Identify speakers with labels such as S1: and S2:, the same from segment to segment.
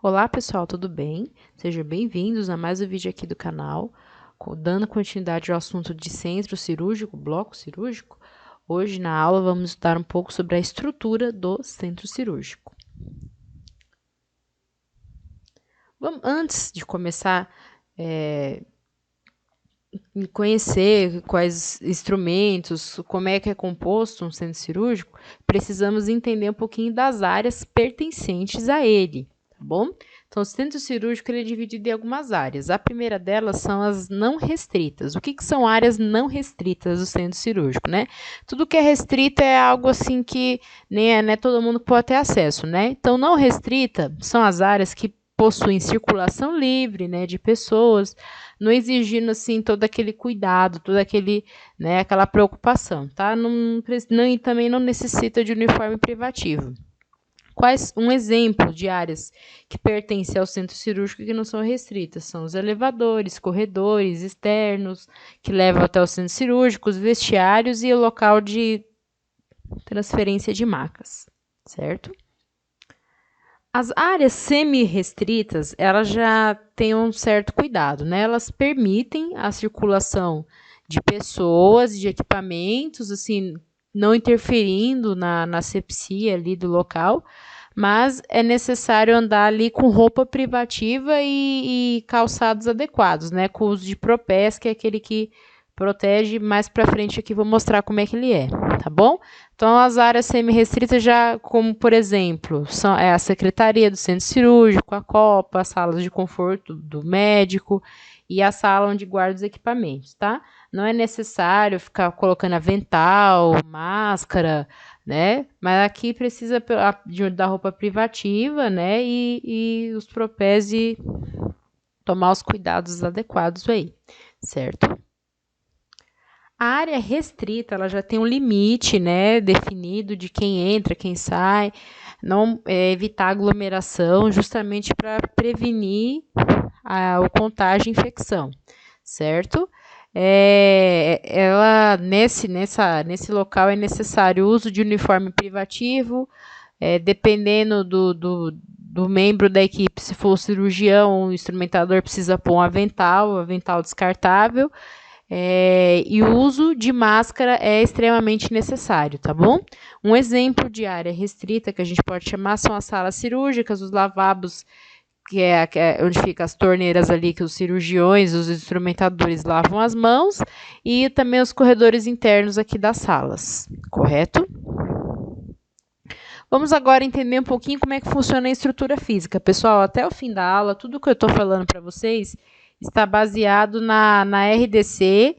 S1: Olá pessoal, tudo bem? Sejam bem-vindos a mais um vídeo aqui do canal, dando continuidade ao assunto de centro cirúrgico, bloco cirúrgico. Hoje na aula vamos estudar um pouco sobre a estrutura do centro cirúrgico. Antes de começar conhecer quais instrumentos, como é que é composto um centro cirúrgico, precisamos entender um pouquinho das áreas pertencentes a ele, tá bom? Então, o centro cirúrgico ele é dividido em algumas áreas. A primeira delas são as não restritas. O que são áreas não restritas do centro cirúrgico, né? Tudo que é restrito é algo assim que nem é todo mundo pode ter acesso, né? Então, não restrita são as áreas que possuem circulação livre, né, de pessoas, não exigindo assim todo aquele cuidado, todo aquele, né, aquela preocupação, tá? E também não necessita de uniforme privativo. Um exemplo de áreas que pertencem ao centro cirúrgico que não são restritas são os elevadores, corredores externos que levam até o centro cirúrgico, os vestiários e o local de transferência de macas, certo? As áreas semi-restritas, elas já têm um certo cuidado, né? Elas permitem a circulação de pessoas, de equipamentos, assim, não interferindo na asepsia ali do local, mas é necessário andar ali com roupa privativa e calçados adequados, né? Com o uso de propés, que é aquele que protege. Mais para frente aqui vou mostrar como é que ele é, tá bom? Então, as áreas semi-restritas já, como por exemplo, são a secretaria do centro cirúrgico, a copa, as salas de conforto do médico e a sala onde guarda os equipamentos, tá? Não é necessário ficar colocando avental, máscara, né? Mas aqui precisa da roupa privativa, né? E os propés e tomar os cuidados adequados aí, certo? A área restrita, ela já tem um limite, né, definido de quem entra, quem sai, não evitar aglomeração, justamente para prevenir o contágio e infecção, certo? Nesse local é necessário o uso de uniforme privativo, dependendo do membro da equipe, se for o cirurgião, o instrumentador precisa pôr um avental descartável, e o uso de máscara é extremamente necessário, tá bom? Um exemplo de área restrita que a gente pode chamar são as salas cirúrgicas, os lavabos, que é onde ficam as torneiras ali que os cirurgiões, os instrumentadores lavam as mãos, e também os corredores internos aqui das salas, correto? Vamos agora entender um pouquinho como é que funciona a estrutura física. Pessoal, até o fim da aula, tudo que eu estou falando para vocês está baseado na RDC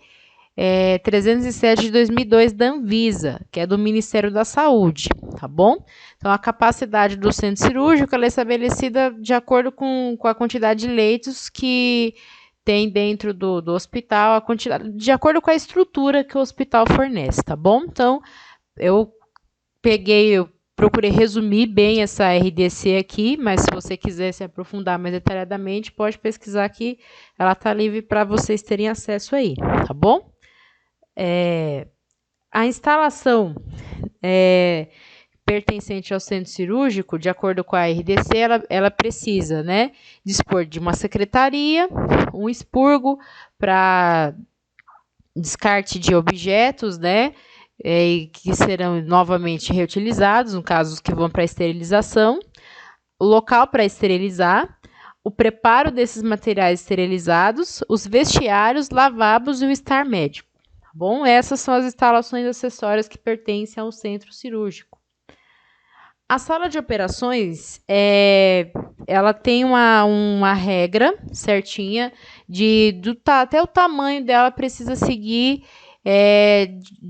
S1: 307 de 2002 da Anvisa, que é do Ministério da Saúde, tá bom? Então, a capacidade do centro cirúrgico ela é estabelecida de acordo com a quantidade de leitos que tem dentro do hospital, a quantidade, de acordo com a estrutura que o hospital fornece, tá bom? Então, eu procurei resumir bem essa RDC aqui, mas se você quiser se aprofundar mais detalhadamente, pode pesquisar aqui, ela está livre para vocês terem acesso aí, tá bom? A instalação pertencente ao centro cirúrgico, de acordo com a RDC, ela precisa, né, dispor de uma secretaria, um expurgo para descarte de objetos, né, que serão novamente reutilizados, no caso os que vão para esterilização, o local para esterilizar, o preparo desses materiais esterilizados, os vestiários, lavabos e o estar médico. Tá bom? Essas são as instalações acessórias que pertencem ao centro cirúrgico. A sala de operações, ela tem uma regra certinha até o tamanho dela precisa seguir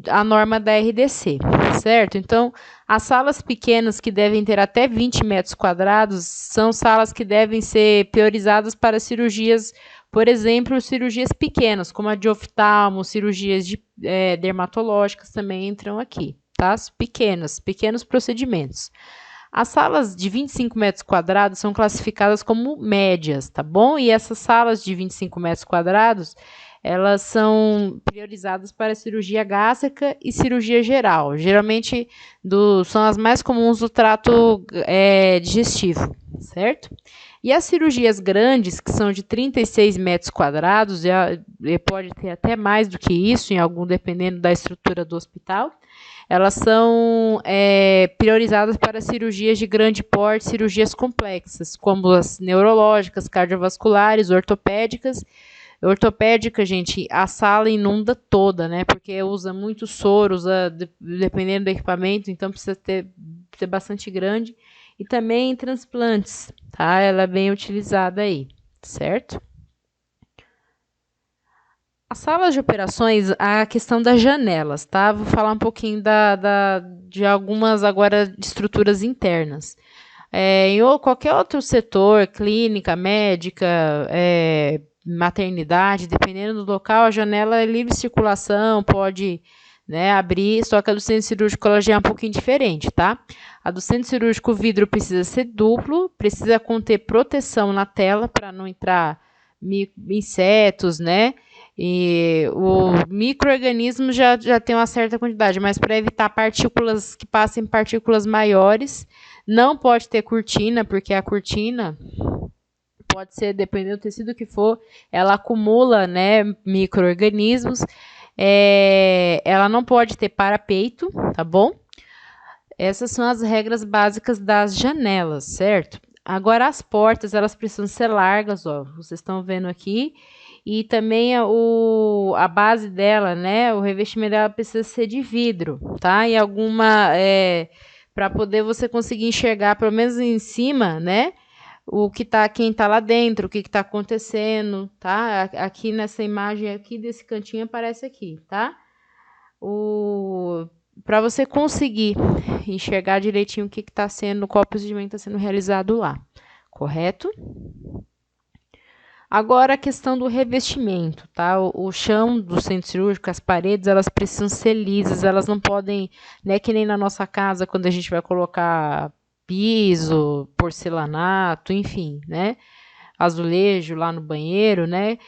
S1: a norma da RDC, certo? Então, as salas pequenas que devem ter até 20 metros quadrados são salas que devem ser priorizadas para cirurgias, por exemplo, cirurgias pequenas, como a de oftalmo, cirurgias dermatológicas também entram aqui, tá? Pequenos procedimentos. As salas de 25 metros quadrados são classificadas como médias, tá bom? E essas salas de 25 metros quadrados, elas são priorizadas para cirurgia gástrica e cirurgia geral. Geralmente são as mais comuns do trato digestivo, certo? E as cirurgias grandes, que são de 36 metros quadrados, pode ter até mais do que isso, dependendo da estrutura do hospital, elas são priorizadas para cirurgias de grande porte, cirurgias complexas, como as neurológicas, cardiovasculares, ortopédicas. Ortopédica, gente, a sala inunda toda, né? Porque usa muito soro, dependendo do equipamento, então precisa ser bastante grande. E também em transplantes, tá? Ela é bem utilizada aí, certo? As salas de operações, a questão das janelas, tá? Vou falar um pouquinho de algumas agora estruturas internas. Em qualquer outro setor, clínica, médica, maternidade, dependendo do local, a janela é livre circulação, pode, né, abrir, só que a do centro cirúrgico ela já é um pouquinho diferente, tá? A do centro cirúrgico, o vidro precisa ser duplo, precisa conter proteção na tela para não entrar insetos, né? E o micro-organismo já tem uma certa quantidade, mas para evitar partículas que passem partículas maiores, não pode ter cortina, porque a cortina pode ser, dependendo do tecido que for, ela acumula, né, micro-organismos. Ela não pode ter parapeito, tá bom? Essas são as regras básicas das janelas, certo? Agora, as portas, elas precisam ser largas, ó, vocês estão vendo aqui. E também a base dela, né, o revestimento dela precisa ser de vidro, tá? E para poder você conseguir enxergar, pelo menos em cima, né, quem tá lá dentro, o que tá acontecendo, tá? Aqui nessa imagem aqui, desse cantinho aparece aqui, tá? Para você conseguir enxergar direitinho qual procedimento está sendo realizado lá, correto? Agora a questão do revestimento, tá? O chão do centro cirúrgico, as paredes, elas precisam ser lisas, elas não podem, né, que nem na nossa casa, quando a gente vai colocar piso, porcelanato, enfim, né? Azulejo lá no banheiro, né?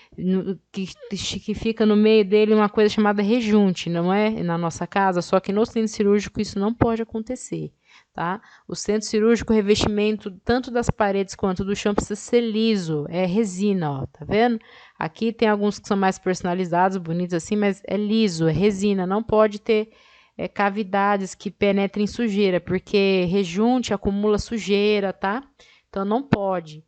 S1: Que fica no meio dele uma coisa chamada rejunte, não é? Na nossa casa, só que no centro cirúrgico isso não pode acontecer, tá? O centro cirúrgico, o revestimento tanto das paredes quanto do chão precisa ser liso, é resina, ó, tá vendo? Aqui tem alguns que são mais personalizados, bonitos assim, mas é liso, é resina, não pode ter cavidades que penetrem sujeira, porque rejunte acumula sujeira, tá? Então não pode.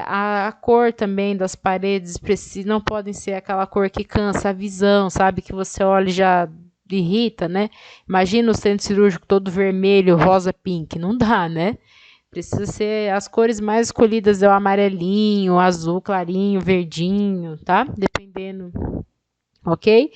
S1: A cor também das paredes não podem ser aquela cor que cansa a visão, sabe? Que você olha e já irrita, né? Imagina o centro cirúrgico todo vermelho, rosa, pink. Não dá, né? Precisa ser as cores mais escolhidas, é o amarelinho, o azul clarinho, verdinho, tá? Dependendo, ok?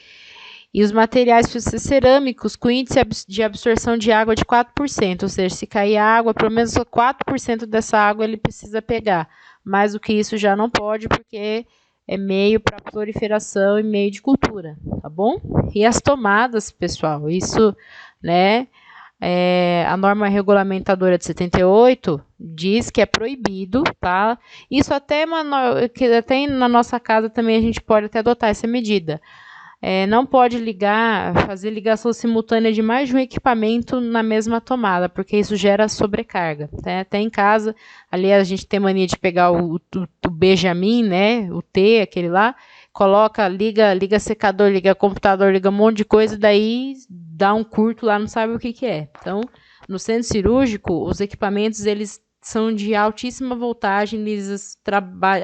S1: E os materiais precisam ser cerâmicos com índice de absorção de água de 4%, ou seja, se cair água, pelo menos 4% dessa água ele precisa pegar. Mais do que isso já não pode, porque é meio para proliferação e meio de cultura, tá bom? E as tomadas, pessoal, isso, né, a norma regulamentadora de 78 diz que é proibido, tá? Isso até na nossa casa também a gente pode até adotar essa medida. Não pode fazer ligação simultânea de mais de um equipamento na mesma tomada, porque isso gera sobrecarga. Tá? Até em casa, ali a gente tem mania de pegar o Benjamin, né? O T, aquele lá, liga secador, liga computador, liga um monte de coisa, daí dá um curto lá, não sabe o que é. Então, no centro cirúrgico, os equipamentos, eles são de altíssima voltagem,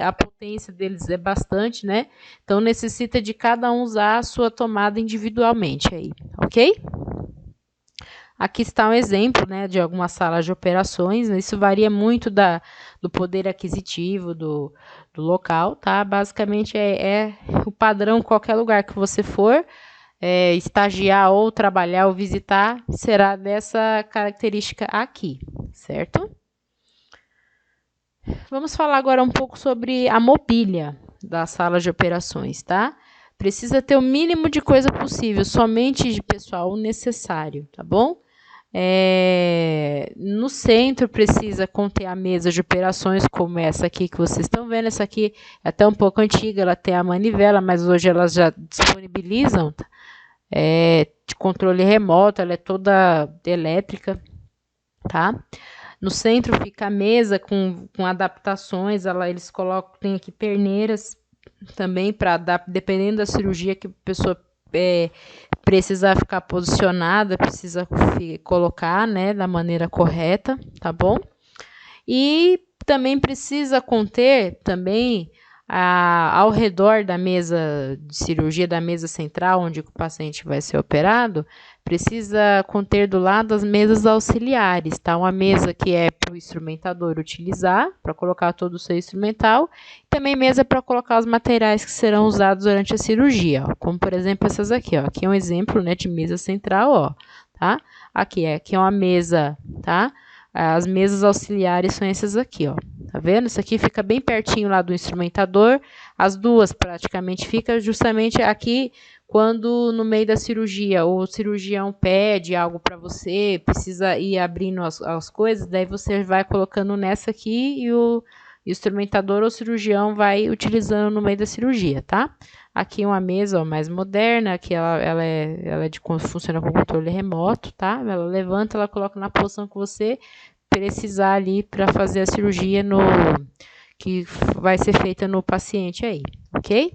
S1: a potência deles é bastante, né? Então, necessita de cada um usar a sua tomada individualmente aí, ok? Aqui está um exemplo, né, de algumas salas de operações, né? Isso varia muito do poder aquisitivo do local, tá? Basicamente é o padrão, qualquer lugar que você for, estagiar ou trabalhar ou visitar, será dessa característica aqui, certo? Vamos falar agora um pouco sobre a mobília das salas de operações, tá? Precisa ter o mínimo de coisa possível, somente de pessoal necessário, tá bom? No centro precisa conter a mesa de operações, como essa aqui que vocês estão vendo. Essa aqui é até um pouco antiga, ela tem a manivela, mas hoje elas já disponibilizam de controle remoto, ela é toda elétrica, tá? No centro fica a mesa com adaptações, eles colocam, tem aqui perneiras também para dar, dependendo da cirurgia que a pessoa precisa ficar posicionada, precisa colocar, né, da maneira correta, tá bom? E também precisa conter também ao redor da mesa de cirurgia, da mesa central, onde o paciente vai ser operado, precisa conter do lado as mesas auxiliares, tá? Uma mesa que é para o instrumentador utilizar, para colocar todo o seu instrumental, e também mesa para colocar os materiais que serão usados durante a cirurgia, ó, como por exemplo essas aqui, ó. Aqui é um exemplo, né, de mesa central, ó, tá? Aqui é uma mesa, tá? As mesas auxiliares são essas aqui, ó. Tá vendo? Isso aqui fica bem pertinho lá do instrumentador. As duas praticamente ficam justamente aqui quando no meio da cirurgia o cirurgião pede algo para você, precisa ir abrindo as coisas, daí você vai colocando nessa aqui e o instrumentador ou cirurgião vai utilizando no meio da cirurgia, tá? Aqui uma mesa ó, mais moderna, que ela funciona com controle remoto, tá? Ela levanta, ela coloca na posição que você precisar ali para fazer a cirurgia que vai ser feita no paciente aí, ok?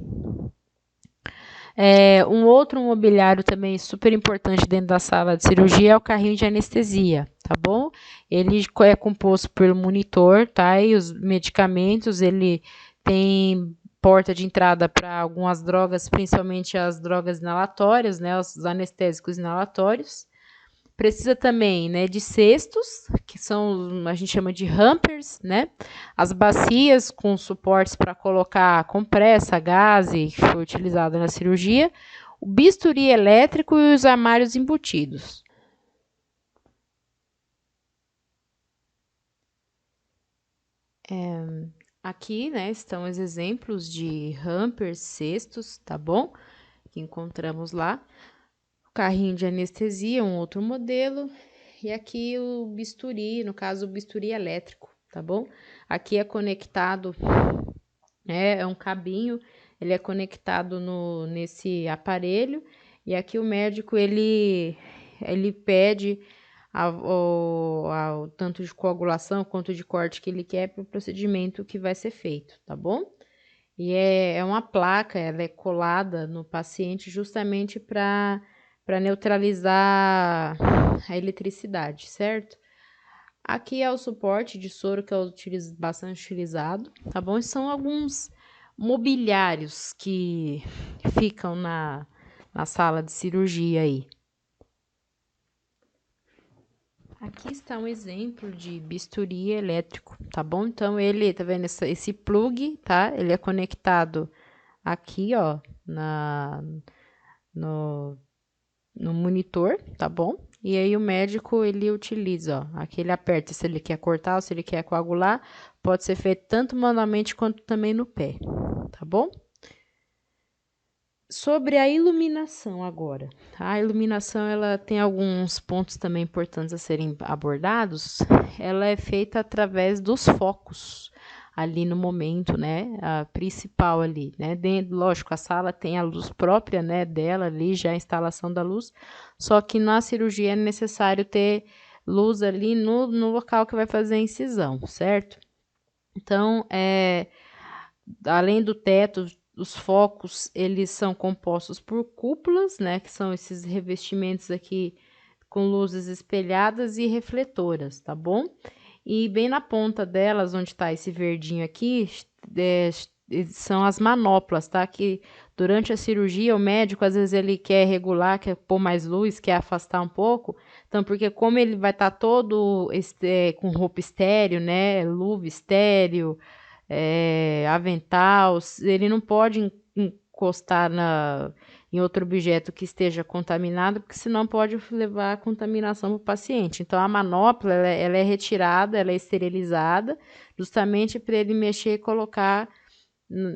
S1: Um outro mobiliário também super importante dentro da sala de cirurgia é o carrinho de anestesia, tá bom? Ele é composto pelo monitor, tá? E os medicamentos, ele tem porta de entrada para algumas drogas, principalmente as drogas inalatórias, né? Os anestésicos inalatórios. Precisa também, né, de cestos, que são, a gente chama de hampers, né? As bacias com suportes para colocar compressa, gaze, que foi utilizado na cirurgia, o bisturi elétrico e os armários embutidos. Aqui, né, estão os exemplos de hampers, cestos, tá bom? Que encontramos lá. O carrinho de anestesia, um outro modelo. E aqui o bisturi, no caso o bisturi elétrico, tá bom? Aqui é conectado, é um cabinho, ele é conectado nesse aparelho. E aqui o médico, ele pede ao tanto de coagulação quanto de corte que ele quer para o procedimento que vai ser feito, tá bom? E é uma placa, ela é colada no paciente justamente para neutralizar a eletricidade, certo? Aqui é o suporte de soro que é bastante utilizado, tá bom? E são alguns mobiliários que ficam na sala de cirurgia aí. Aqui está um exemplo de bisturi elétrico, tá bom? Então, ele, tá vendo esse plug, tá? Ele é conectado aqui, ó, no monitor, tá bom? E aí o médico, ele utiliza, ó, aqui ele aperta se ele quer cortar ou se ele quer coagular, pode ser feito tanto manualmente quanto também no pé, tá bom? Sobre a iluminação agora, tá? A iluminação, ela tem alguns pontos também importantes a serem abordados. Ela é feita através dos focos ali no momento, né? A principal ali, né? Lógico, a sala tem a luz própria, né? Dela ali, já a instalação da luz. Só que na cirurgia é necessário ter luz ali no local que vai fazer a incisão, certo? Então, além do teto, os focos, eles são compostos por cúpulas, né, que são esses revestimentos aqui com luzes espelhadas e refletoras, tá bom? E bem na ponta delas, onde tá esse verdinho aqui, são as manoplas, tá? Que durante a cirurgia, o médico, às vezes, ele quer regular, quer pôr mais luz, quer afastar um pouco. Então, porque como ele vai estar todo com roupa estéreo, né? Luva estéreo, avental, ele não pode encostar em outro objeto que esteja contaminado, porque senão pode levar a contaminação para o paciente. Então, a manopla, ela é retirada, ela é esterilizada, justamente para ele mexer e colocar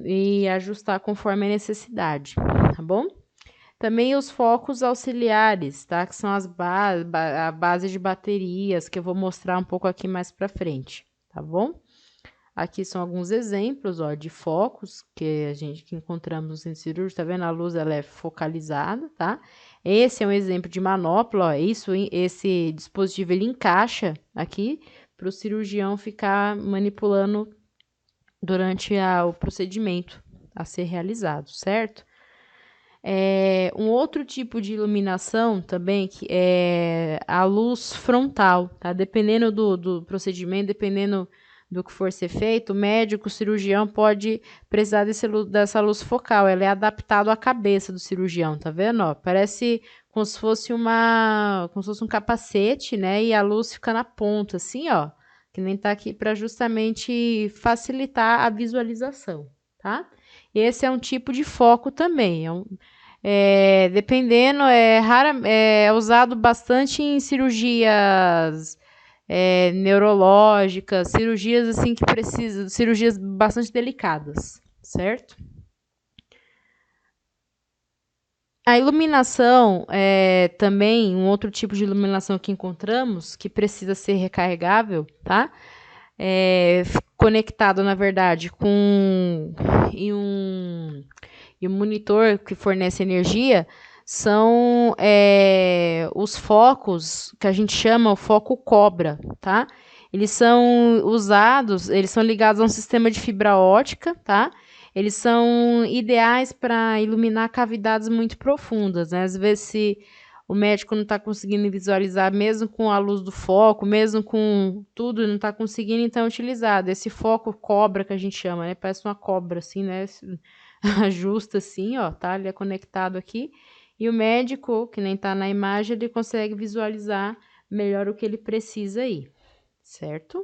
S1: e ajustar conforme a necessidade, tá bom? Também os focos auxiliares, tá? Que são a base de baterias, que eu vou mostrar um pouco aqui mais para frente, tá bom? Aqui são alguns exemplos, ó, de focos que encontramos no centro cirúrgico. Tá vendo? A luz, ela é focalizada, tá? Esse é um exemplo de manopla, ó. Esse dispositivo, ele encaixa aqui para o cirurgião ficar manipulando durante o procedimento a ser realizado, certo? Um outro tipo de iluminação também, que é a luz frontal, tá? Dependendo do procedimento, dependendo do que for ser feito, o médico, o cirurgião pode precisar dessa luz focal. Ela é adaptada à cabeça do cirurgião, tá vendo? Ó, parece como se fosse um capacete, né? E a luz fica na ponta, assim, ó, que nem tá aqui para justamente facilitar a visualização, tá? Esse é um tipo de foco também. Dependendo, é usado bastante em cirurgias neurológicas, cirurgias assim que precisam, cirurgias bastante delicadas, certo? A iluminação é também um outro tipo de iluminação que encontramos que precisa ser recarregável, tá? Conectado, na verdade, em um monitor que fornece energia, são os focos que a gente chama o foco cobra, tá? Eles são ligados a um sistema de fibra ótica, tá? Eles são ideais para iluminar cavidades muito profundas, né? Às vezes, se o médico não está conseguindo visualizar, mesmo com a luz do foco, mesmo com tudo, não está conseguindo, então, utilizado. Esse foco cobra que a gente chama, né? Parece uma cobra, assim, né? Ajusta assim, ó, tá? Ele é conectado aqui. E o médico, que nem tá na imagem, ele consegue visualizar melhor o que ele precisa aí, certo?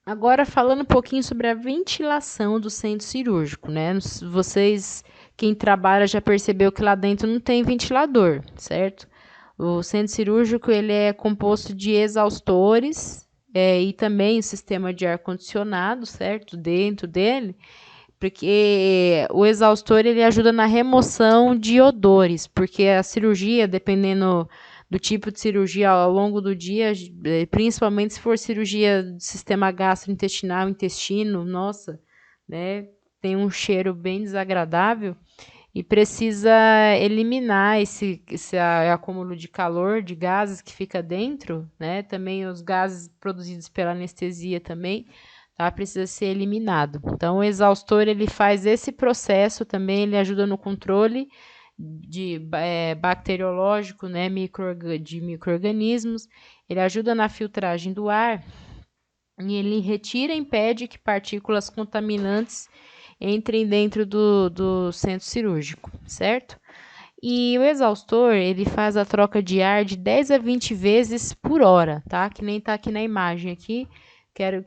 S1: Agora, falando um pouquinho sobre a ventilação do centro cirúrgico, né? Vocês, quem trabalha, já percebeu que lá dentro não tem ventilador, certo? O centro cirúrgico, ele é composto de exaustores e também o sistema de ar-condicionado, certo? Dentro dele, porque o exaustor, ele ajuda na remoção de odores, porque a cirurgia, dependendo do tipo de cirurgia ao longo do dia, principalmente se for cirurgia do sistema gastrointestinal, intestino, nossa, né, tem um cheiro bem desagradável e precisa eliminar esse acúmulo de calor, de gases que fica dentro, né, também os gases produzidos pela anestesia também, tá, precisa ser eliminado. Então, o exaustor, ele faz esse processo também, ele ajuda no controle bacteriológico, né, de micro-organismos, ele ajuda na filtragem do ar e ele retira e impede que partículas contaminantes entrem dentro do centro cirúrgico, certo? E o exaustor, ele faz a troca de ar de 10 a 20 vezes por hora, tá? Que nem tá aqui na imagem aqui.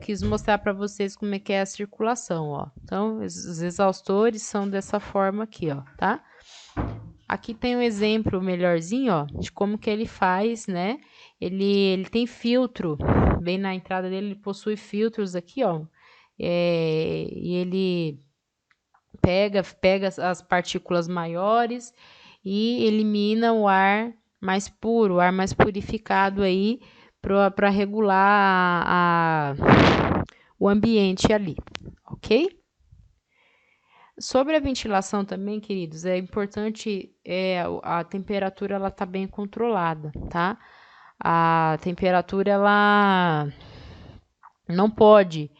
S1: Quis mostrar para vocês como é que é a circulação, ó. Então, os exaustores são dessa forma aqui, ó, tá? Aqui tem um exemplo melhorzinho, ó, de como que ele faz, né? Ele tem filtro, bem na entrada dele, ele possui filtros aqui, ó. E ele pega as partículas maiores e elimina o ar mais puro, o ar mais purificado aí, para regular o ambiente ali, ok? Sobre a ventilação também, queridos, é importante a temperatura, ela tá bem controlada, tá? A temperatura, ela não pode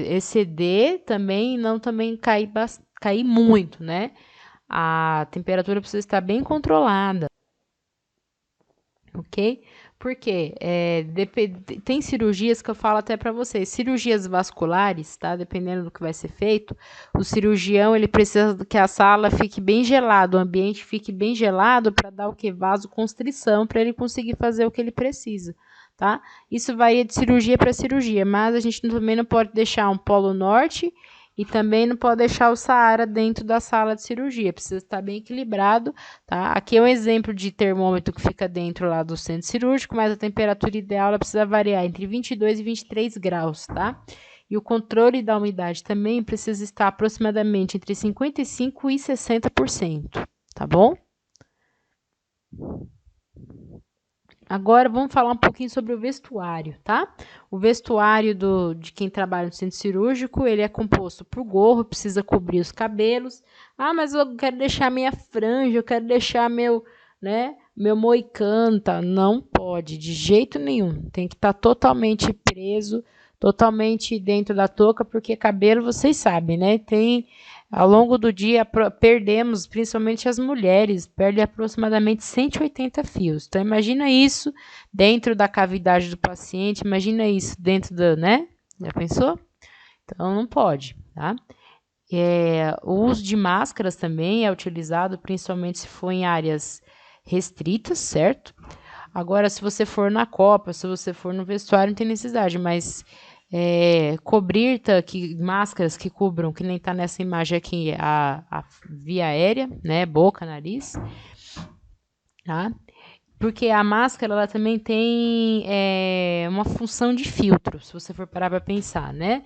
S1: exceder também, não também cair muito, né? A temperatura precisa estar bem controlada, ok? Porque tem cirurgias que eu falo até para vocês, cirurgias vasculares, tá? Dependendo do que vai ser feito, o cirurgião, ele precisa que a sala fique bem gelada, o ambiente fique bem gelado para dar o que? Vasoconstrição, para ele conseguir fazer o que ele precisa, tá? Isso vai de cirurgia para cirurgia, mas a gente também não pode deixar um polo norte e também não pode deixar o Saara dentro da sala de cirurgia, precisa estar bem equilibrado, tá? Aqui é um exemplo de termômetro que fica dentro lá do centro cirúrgico, mas a temperatura ideal ela precisa variar entre 22 e 23 graus, tá? E o controle da umidade também precisa estar aproximadamente entre 55% e 60%, tá bom? Agora vamos falar um pouquinho sobre o vestuário, tá? O vestuário de quem trabalha no centro cirúrgico, ele é composto por gorro, precisa cobrir os cabelos. Ah, mas eu quero deixar minha franja, eu quero deixar meu moicano, tá? Não pode, de jeito nenhum. Tem que estar totalmente preso, totalmente dentro da touca, porque cabelo, vocês sabem, né? Ao longo do dia, perdemos, principalmente as mulheres, perdem aproximadamente 180 fios. Então, imagina isso dentro da cavidade do paciente, imagina isso dentro né? Já pensou? Então, não pode, tá? O uso de máscaras também é utilizado, principalmente se for em áreas restritas, certo? Agora, se você for na copa, se você for no vestuário, não tem necessidade, mas cobrir máscaras que cubram, que nem está nessa imagem aqui, a via aérea, né? Boca, nariz, tá? Porque a máscara ela também tem uma função de filtro, se você for parar para pensar, né?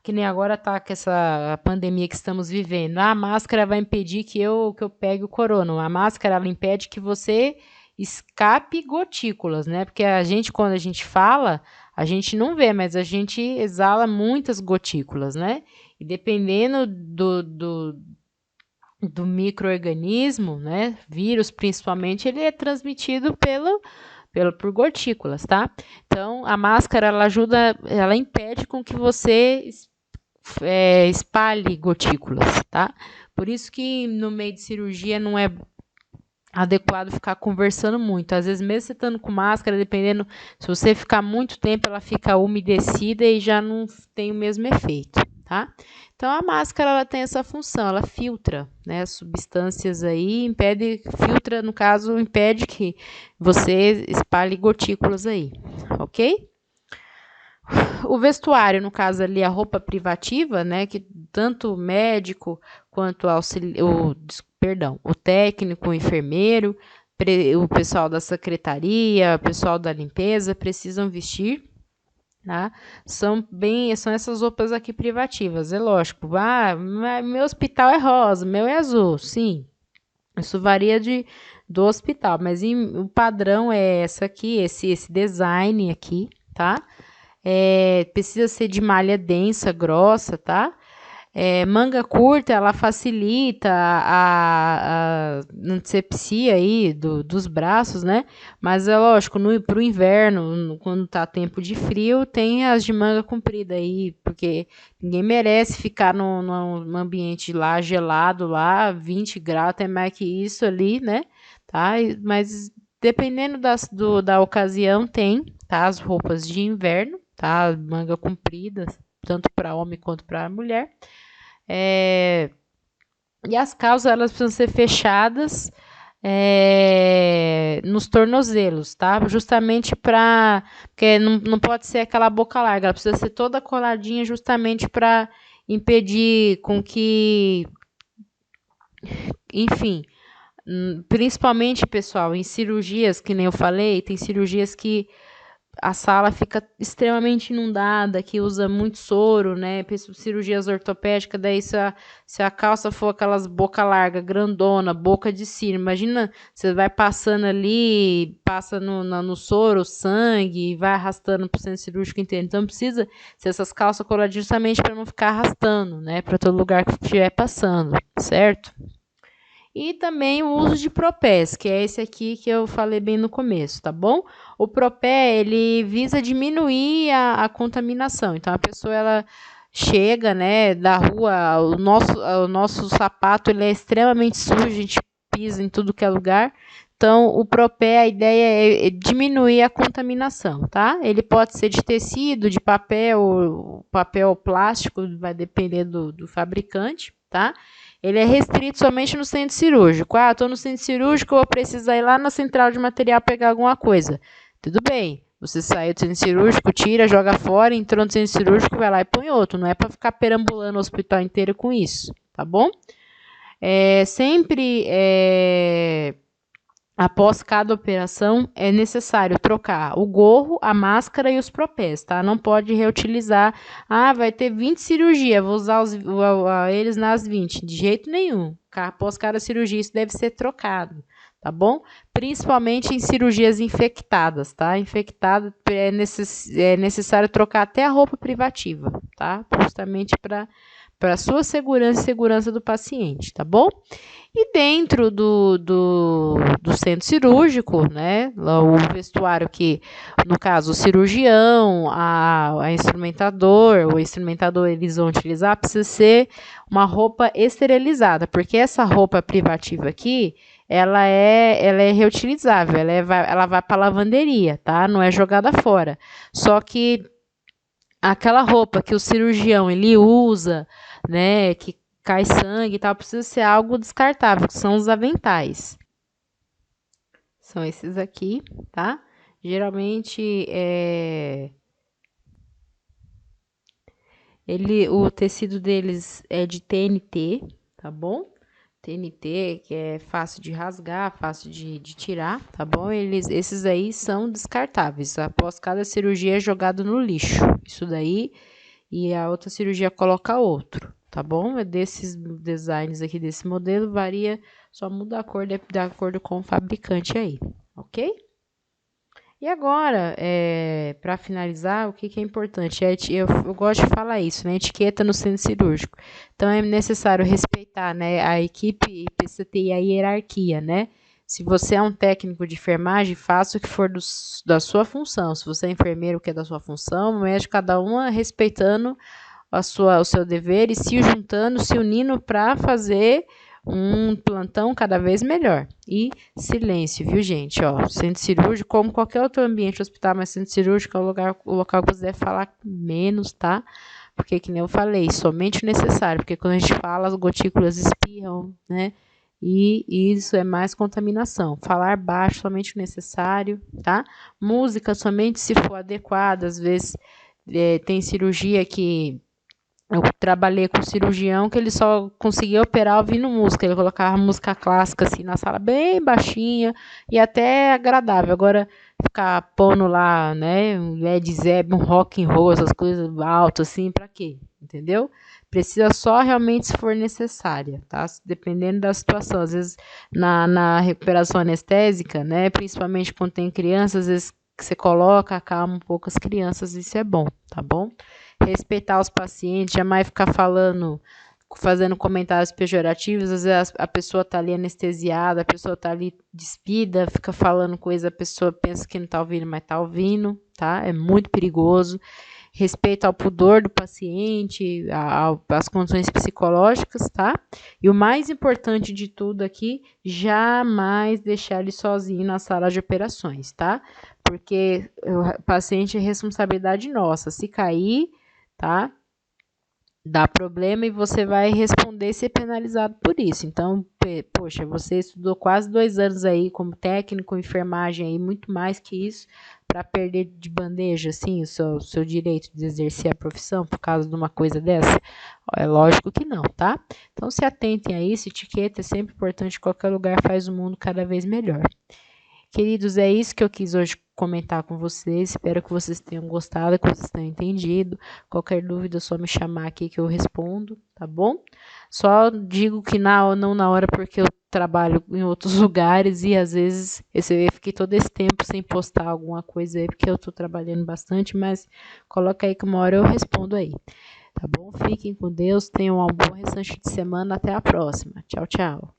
S1: Que nem agora tá com essa pandemia que estamos vivendo. A máscara vai impedir que eu pegue o corona. A máscara ela impede que você escape gotículas, né? Porque quando a gente fala, a gente não vê, mas a gente exala muitas gotículas, né? E dependendo do micro-organismo, né? Vírus principalmente, ele é transmitido por gotículas, tá? Então, a máscara, ela impede com que você espalhe gotículas, tá? Por isso que no meio de cirurgia não é adequado ficar conversando muito. Às vezes, mesmo você estando com máscara, dependendo, se você ficar muito tempo, ela fica umedecida e já não tem o mesmo efeito, tá? Então, a máscara, ela tem essa função, ela filtra, né, as substâncias aí, filtra, no caso, impede que você espalhe gotículas aí, ok? O vestuário, no caso ali, a roupa privativa, né, que tanto o médico quanto o técnico, o enfermeiro, o pessoal da secretaria, o pessoal da limpeza precisam vestir, tá? São essas roupas aqui privativas, é lógico. Meu hospital é rosa, meu é azul, sim. Isso varia do hospital, mas o padrão é essa aqui, esse design aqui, tá? Precisa ser de malha densa, grossa, tá? Manga curta, ela facilita a antisepsia aí dos braços, né? Mas é lógico, pro inverno, quando tá tempo de frio, tem as de manga comprida aí, porque ninguém merece ficar num ambiente lá gelado, lá, 20 graus, até mais que isso ali, né? Tá? Mas dependendo da ocasião, tem, tá? As roupas de inverno, tá? Manga comprida, tanto para homem quanto para mulher. E as calças elas precisam ser fechadas nos tornozelos, tá? Justamente porque não pode ser aquela boca larga, ela precisa ser toda coladinha justamente para impedir com que, enfim, principalmente, pessoal, em cirurgias, que nem eu falei, tem cirurgias que a sala fica extremamente inundada, que usa muito soro, né? Cirurgias ortopédicas, daí se a calça for aquelas boca larga, grandona, boca de sino, imagina, você vai passando ali, passa no soro, sangue, e vai arrastando para o centro cirúrgico inteiro. Então, precisa ser essas calças coladinhas justamente para não ficar arrastando, né? Para todo lugar que estiver passando, certo? E também o uso de propés, que é esse aqui que eu falei bem no começo, tá bom? O propé, ele visa diminuir a contaminação. Então, a pessoa, ela chega, né, da rua, o nosso sapato, ele é extremamente sujo, a gente pisa em tudo que é lugar. Então, o propé, a ideia é diminuir a contaminação, tá? Ele pode ser de tecido, de papel plástico, vai depender do fabricante, tá? Ele é restrito somente no centro cirúrgico. Ah, estou no centro cirúrgico, vou precisar ir lá na central de material pegar alguma coisa. Tudo bem, você saiu do centro cirúrgico, tira, joga fora, entrou no centro cirúrgico, vai lá e põe outro. Não é para ficar perambulando o hospital inteiro com isso, tá bom? Sempre Após cada operação, é necessário trocar o gorro, a máscara e os propés, tá? Não pode reutilizar. Ah, vai ter 20 cirurgias, vou usar eles nas 20. De jeito nenhum. Após cada cirurgia, isso deve ser trocado, tá bom? Principalmente em cirurgias infectadas, tá? Infectada é necessário trocar até a roupa privativa, tá? Justamente para sua segurança e segurança do paciente, tá bom? E dentro do centro cirúrgico, né, o vestuário que, no caso, o cirurgião, a instrumentador, o instrumentador eles vão utilizar, precisa ser uma roupa esterilizada, porque essa roupa privativa aqui, ela é reutilizável, ela vai para a lavanderia, tá? Não é jogada fora. Só que aquela roupa que o cirurgião ele usa, né, que cai sangue e tal, precisa ser algo descartável, que são os aventais. São esses aqui, tá? Geralmente o tecido deles é de TNT, tá bom? TNT, que é fácil de rasgar, fácil de tirar, tá bom? Esses aí são descartáveis. Após cada cirurgia é jogado no lixo. Isso daí, e a outra cirurgia coloca outro, tá bom? É desses designs aqui desse modelo, varia, só muda a cor de acordo com o fabricante aí, ok? E agora, para finalizar, o que é importante? Eu gosto de falar isso, né? Etiqueta no centro cirúrgico. Então, é necessário respeitar, né, a equipe precisa ter a hierarquia, né? Se você é um técnico de enfermagem, faça o que for da sua função. Se você é enfermeiro, o que é da sua função, o médico, cada uma respeitando o seu dever e se juntando, se unindo para fazer um plantão cada vez melhor. E silêncio, viu, gente? Ó, centro cirúrgico, como qualquer outro ambiente hospitalar, mas centro cirúrgico é o local que você deve falar menos, tá? Porque, que nem eu falei, somente o necessário. Porque quando a gente fala, as gotículas espirram, né? E isso é mais contaminação. Falar baixo, somente o necessário, tá? Música somente se for adequada. Às vezes tem cirurgia que eu trabalhei com um cirurgião que ele só conseguia operar ouvindo música. Ele colocava música clássica assim na sala bem baixinha e até agradável. Agora ficar pondo lá, né, um Led Zeppelin, um rock and roll, essas coisas altas assim, para quê? Entendeu? Precisa só realmente se for necessária, tá? Dependendo da situação. Às vezes na recuperação anestésica, né, principalmente quando tem crianças, às vezes que você coloca, acalma um pouco as crianças, isso é bom, tá bom? Respeitar os pacientes, jamais ficar fazendo comentários pejorativos, às vezes a pessoa está ali anestesiada, a pessoa está ali despida, fica falando coisa, a pessoa pensa que não está ouvindo, mas está ouvindo, tá? É muito perigoso. Respeito ao pudor do paciente, às condições psicológicas, tá? E o mais importante de tudo aqui, jamais deixar ele sozinho na sala de operações, tá? Porque o paciente é responsabilidade nossa. Se cair, tá? Dá problema e você vai responder e ser penalizado por isso. Então, poxa, você estudou quase 2 anos aí como técnico, enfermagem aí, muito mais que isso, para perder de bandeja, assim, o seu direito de exercer a profissão por causa de uma coisa dessa? É lógico que não, tá? Então, se atentem a isso, etiqueta é sempre importante, qualquer lugar faz o mundo cada vez melhor. Queridos, é isso que eu quis hoje comentar com vocês. Espero que vocês tenham gostado, que vocês tenham entendido. Qualquer dúvida é só me chamar aqui que eu respondo, tá bom? Só digo que não na hora porque eu trabalho em outros lugares e às vezes eu fiquei todo esse tempo sem postar alguma coisa aí porque eu tô trabalhando bastante, mas coloca aí que uma hora eu respondo aí. Tá bom? Fiquem com Deus, tenham um bom restante de semana. Até a próxima. Tchau, tchau.